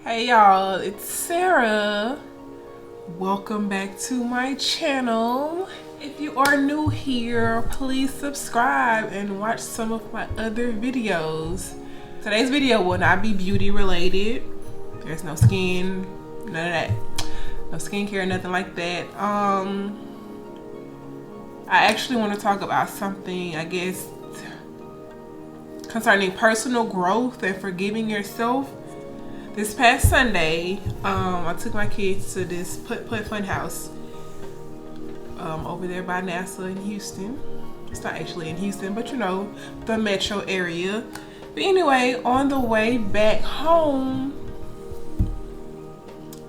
Hey y'all, it's Sarah. Welcome back to my channel. If you are new here, please subscribe and watch some of my other videos. Today's video will not be beauty related. There's no skin, none of that. No skincare, nothing like that. I actually want to talk about something, I guess, concerning personal growth and forgiving yourself. This past Sunday, I took my kids to this putt-putt fun house over there by NASA in Houston. It's not actually in Houston, but you know, the metro area. But anyway, on the way back home,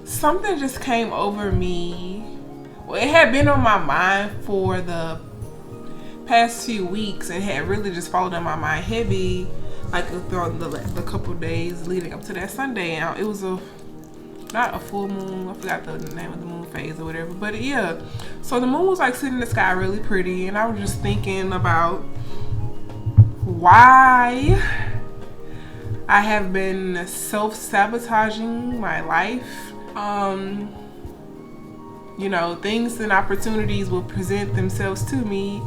something just came over me. Well, it had been on my mind for the past few weeks and had really just fallen on my mind heavy, like throughout the couple days leading up to that Sunday. And it was not a full moon, I forgot the name of the moon phase or whatever, but yeah, so the moon was like sitting in the sky really pretty, and I was just thinking about why I have been self-sabotaging my life. You know, things and opportunities will present themselves to me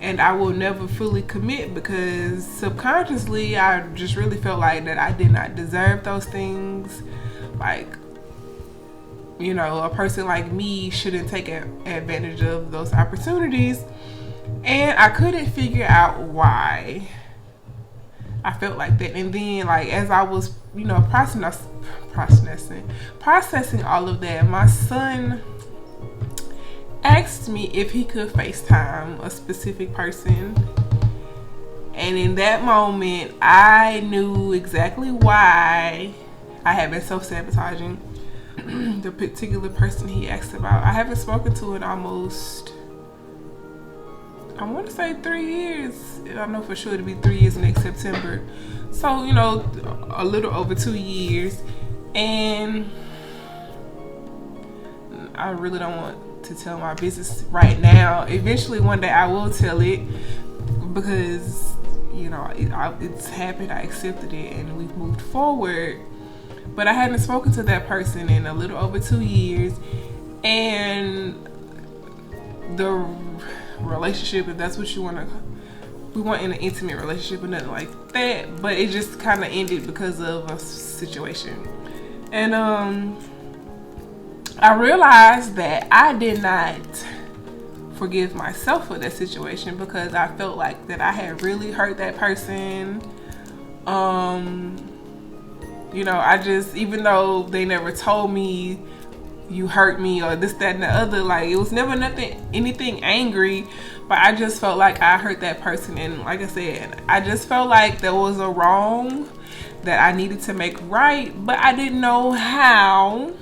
and I will never fully commit because subconsciously I just really felt like that I did not deserve those things. Like, you know, a person like me shouldn't take advantage of those opportunities, and I couldn't figure out why I felt like that. And then, like, as I was, you know, processing all of that, my son asked me if he could FaceTime a specific person, and in that moment I knew exactly why I had been self-sabotaging the particular person he asked about. I haven't spoken to in almost, I want to say 3 years. I know for sure it'll be 3 years next September, so you know, a little over 2 years. And I really don't want to tell my business right now. Eventually one day I will tell it because, you know, it's happened, I accepted it, and we've moved forward. But I hadn't spoken to that person in a little over 2 years, and the relationship, if that's what you want to, we weren't in an intimate relationship or nothing like that, but it just kind of ended because of a situation. And I realized that I did not forgive myself for that situation because I felt like that I had really hurt that person. You know, I just, even though they never told me you hurt me or this, that, and the other, like, it was never anything angry, but I just felt like I hurt that person. And like I said, I just felt like there was a wrong that I needed to make right, but I didn't know how.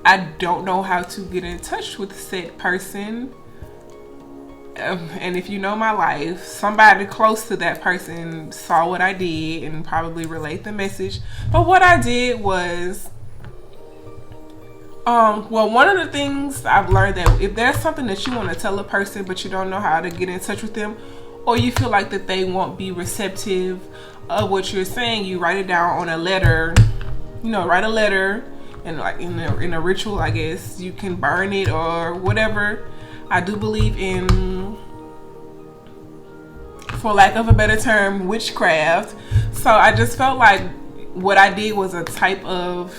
I don't know how to get in touch with said person. And if you know my life, somebody close to that person saw what I did and probably relayed the message. But what I did was, well, one of the things I've learned, that if there's something that you want to tell a person but you don't know how to get in touch with them, or you feel like that they won't be receptive of what you're saying, you write it down on a letter. You know, write a letter. And like in a ritual, I guess you can burn it or whatever. I do believe in, for lack of a better term, witchcraft. So I just felt like what I did was a type of,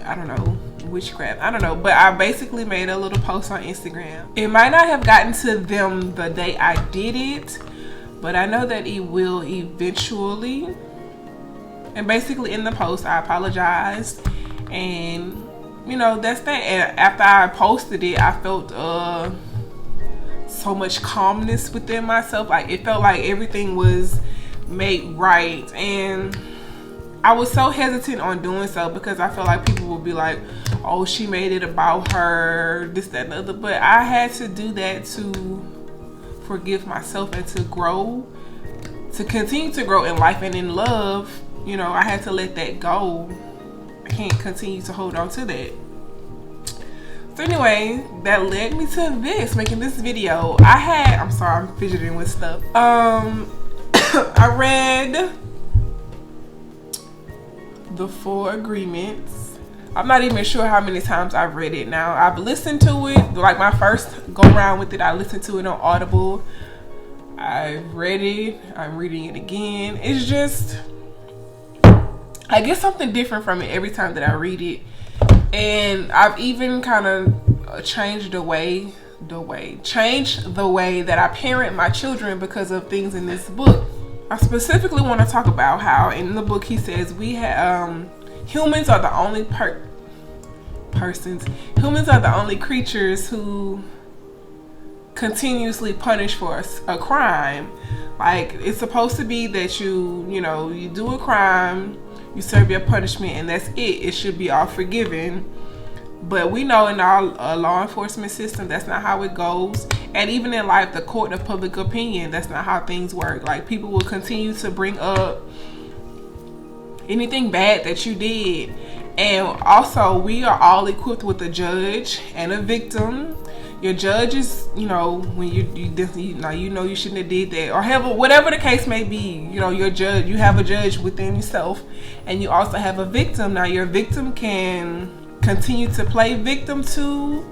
I don't know, witchcraft. I don't know, but I basically made a little post on Instagram. It might not have gotten to them the day I did it, but I know that it will eventually. And basically in the post, I apologized, and you know, that's that. And after I posted it, I felt so much calmness within myself. Like, it felt like everything was made right, and I was so hesitant on doing so because I felt like people would be like, oh, she made it about her, this, that, and the other. But I had to do that to forgive myself and to grow, to continue to grow in life and in love. You know, I had to let that go. I can't continue to hold on to that. So anyway, that led me to making this video. I'm sorry, I'm fidgeting with stuff. I read The Four Agreements. I'm not even sure how many times I've read it now. I've listened to it, like my first go around with it, I listened to it on Audible. I've read it, I'm reading it again. It's just, I get something different from it every time that I read it. And I've even kind of changed the way that I parent my children because of things in this book. I specifically want to talk about how in the book he says we have humans are the only humans are the only creatures who continuously punish for a crime. Like, it's supposed to be that you do a crime, you serve your punishment, and that's it. It should be all forgiven. But we know in our law enforcement system, that's not how it goes. And even in life, the court of public opinion, that's not how things work. Like, people will continue to bring up anything bad that you did. And also, we are all equipped with a judge and a victim. Your judge is, when you you shouldn't have did that, or whatever the case may be. Your judge, you have a judge within yourself, and you also have a victim. Now, your victim can continue to play victim to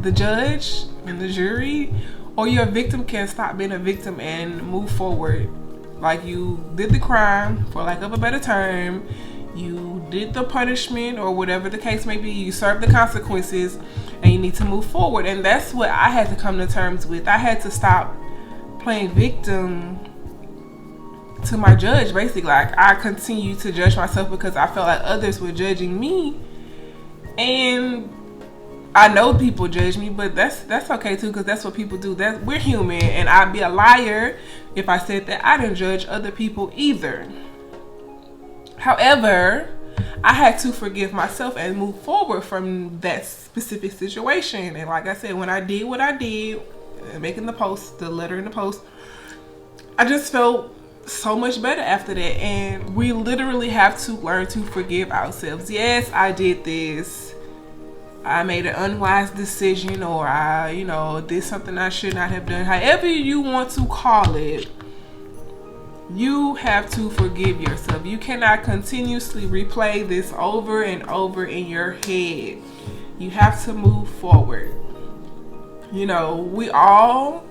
the judge and the jury, or your victim can stop being a victim and move forward. Like, you did the crime, for lack of a better term, you did the punishment, or whatever the case may be, you served the consequences, and you need to move forward. And that's what I had to come to terms with. I had to stop playing victim to my judge. Basically, like, I continued to judge myself because I felt like others were judging me. And I know people judge me, but that's okay too, because that's what people do. We're human, and I'd be a liar if I said that I didn't judge other people either. However, I had to forgive myself and move forward from that specific situation. And like I said, when I did what I did, making the letter in the post, I just felt so much better after that. And we literally have to learn to forgive ourselves. Yes, I did this. I made an unwise decision, or I, did something I should not have done. However you want to call it, you have to forgive yourself. You cannot continuously replay this over and over in your head. You have to move forward. We all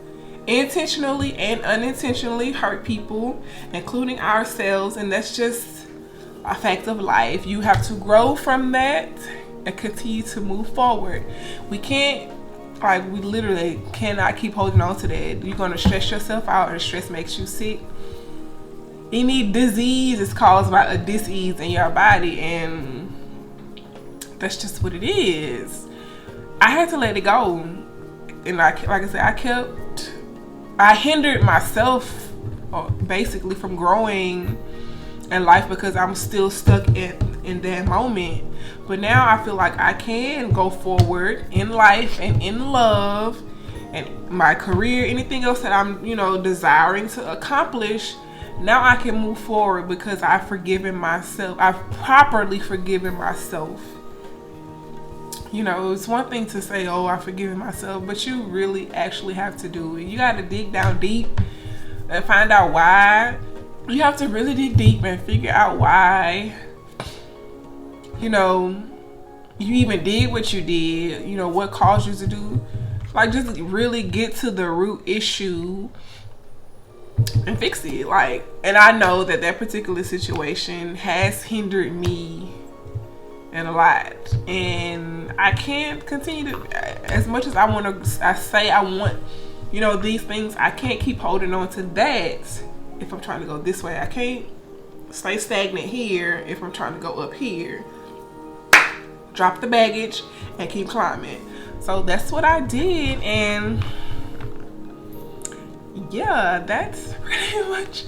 intentionally and unintentionally hurt people, including ourselves, and that's just a fact of life. You have to grow from that and continue to move forward. We literally cannot keep holding on to that. You're going to stress yourself out, and stress makes you sick. Any disease is caused by a disease in your body, and that's just what it is. I had to let it go, and like I said, I hindered myself basically from growing in life because I'm still stuck in that moment. But now I feel like I can go forward in life and in love and my career, anything else that I'm desiring to accomplish. Now I can move forward because I've forgiven myself. I've properly forgiven myself. It's one thing to say, oh, I've forgiven myself, but you really actually have to do it. You got to dig down deep and find out why. You have to really dig deep and figure out why, you even did what you did, what caused you to do. Like, just really get to the root issue and fix it. And I know that particular situation has hindered me and a lot, and I can't continue to, as much as I want these things, I can't keep holding on to that if I'm trying to go this way. I can't stay stagnant here if I'm trying to go up here. Drop the baggage and keep climbing. So that's what I did, and yeah, that's pretty much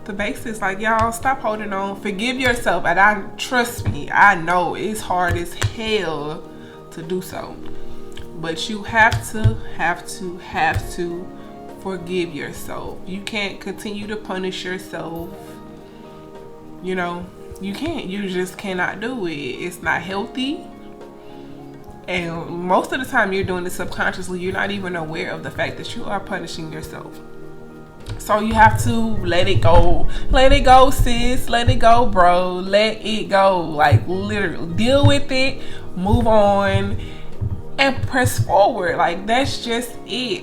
the basis. Like, y'all, stop holding on. Forgive yourself. And trust me, I know it's hard as hell to do so. But you have to forgive yourself. You can't continue to punish yourself. You can't. You just cannot do it. It's not healthy. And most of the time you're doing it subconsciously. You're not even aware of the fact that you are punishing yourself. So you have to let it go. Let it go, sis. Let it go, bro. Let it go. Like, literally, deal with it, move on, and press forward. Like, that's just it.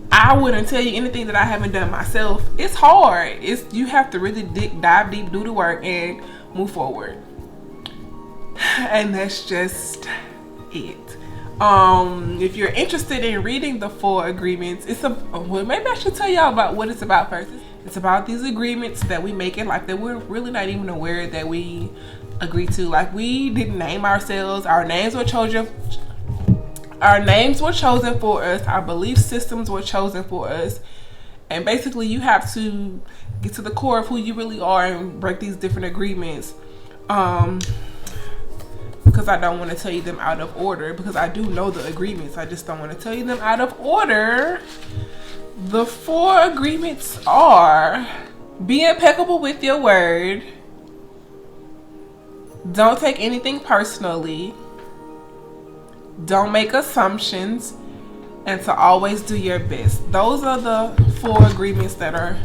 I wouldn't tell you anything that I haven't done myself. It's hard. You have to really dive deep, do the work, and move forward. And that's just it. If you're interested in reading the 4 agreements, well, maybe I should tell y'all about what it's about first. It's about these agreements that we make in life that we're really not even aware that we agree to. Like, we didn't name ourselves. Our names were chosen. Our names were chosen for us. Our belief systems were chosen for us. And basically, you have to get to the core of who you really are and break these different agreements. Because I don't want to tell you them out of order, because I do know the agreements. I just don't want to tell you them out of order. The 4 agreements are: be impeccable with your word, don't take anything personally, don't make assumptions, and to always do your best. Those are the 4 agreements that are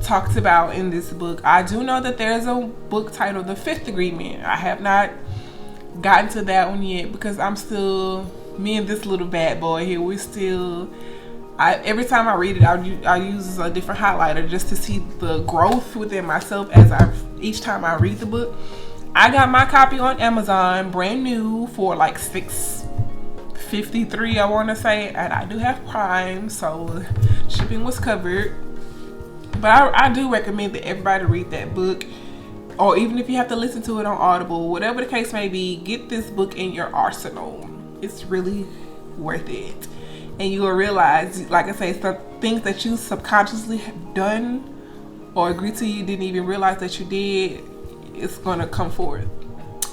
talked about in this book. I do know that there's a book titled The 5th Agreement. I have not gotten to that one yet, because I'm still, me and this little bad boy here, we still, every time I read it, I use a different highlighter just to see the growth within myself each time I read the book. I got my copy on Amazon brand new for like $6.53, I want to say, and I do have Prime, so shipping was covered. But I do recommend that everybody read that book. Or even if you have to listen to it on Audible, whatever the case may be, get this book in your arsenal. It's really worth it. And you will realize, like I say, some things that you subconsciously have done or agreed to, you didn't even realize that you did, it's going to come forth.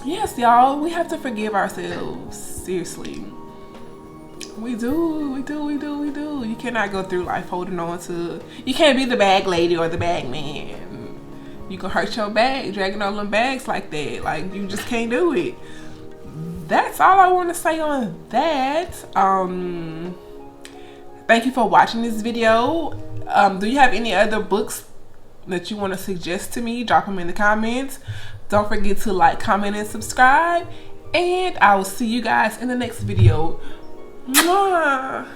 Yes, y'all, we have to forgive ourselves. Seriously. We do. You cannot go through life holding on to, you can't be the bag lady or the bag man. You can hurt your bag dragging all them bags like that. Like, you just can't do it. That's all I want to say on that. Thank you for watching this video. Do you have any other books that you want to suggest to me? Drop them in the comments. Don't forget to like, comment, and subscribe. And I will see you guys in the next video. Mwah!